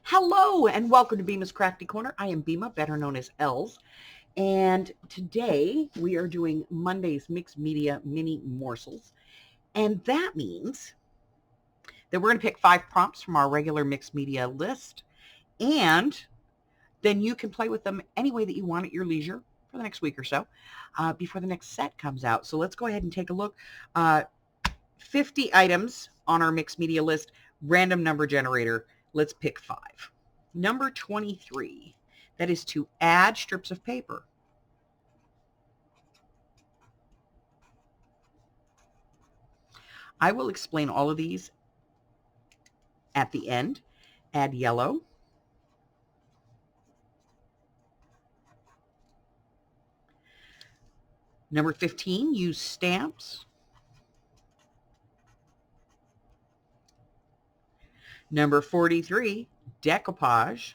Hello and welcome to Bima's Crafty Corner. I am Bima, better known as Els, and today we are doing Monday's Mixed Media Mini Morsels, and that means that we're going to pick 5 prompts from our regular mixed media list, and then you can play with them any way that you want at your leisure for the next week or so before the next set comes out. So let's go ahead and take a look. 50 items on our mixed media list, random number generator. Let's pick 5. Number 23, that is to add strips of paper. I will explain all of these at the end. Add yellow. Number 15, use stamps. Number 43, decoupage.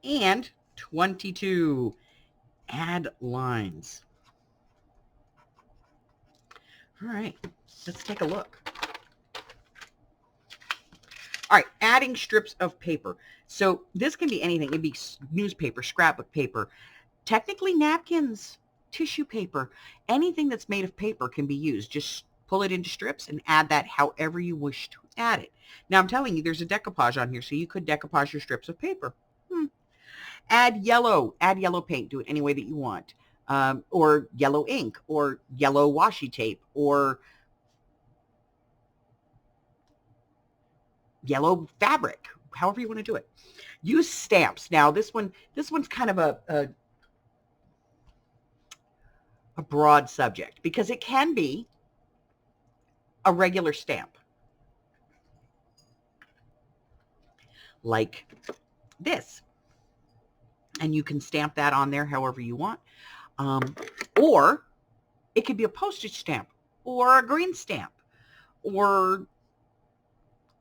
And 22, add lines. All right, let's take a look. All right, adding strips of paper. So this can be anything. It'd be newspaper, scrapbook paper, technically napkins, tissue paper, anything that's made of paper can be used. Just pull it into strips and add that however you wish to add it. Now I'm telling you, there's a decoupage on here, so you could decoupage your strips of paper. Add yellow paint, do it any way that you want. Or yellow ink, or yellow washi tape, or yellow fabric, however you want to do it. Use stamps. Now this one's kind of a broad subject because it can be a regular stamp like this, and you can stamp that on there however you want, or it could be a postage stamp or a green stamp, or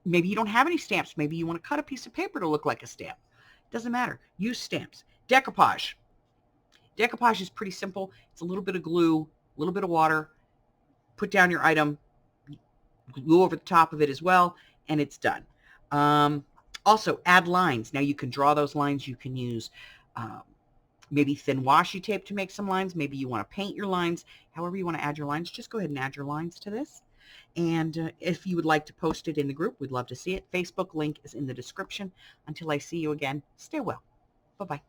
maybe you don't have any stamps. Maybe you want to cut a piece of paper to look like a stamp. Doesn't matter. Use stamps. Decoupage. Decoupage is pretty simple. It's a little bit of glue, a little bit of water, put down your item, glue over the top of it as well, and it's done. Also, add lines. Now you can draw those lines. You can use maybe thin washi tape to make some lines. Maybe you want to paint your lines. However you want to add your lines, just go ahead and add your lines to this. And if you would like to post it in the group, we'd love to see it. Facebook link is in the description. Until I see you again, stay well. Bye-bye.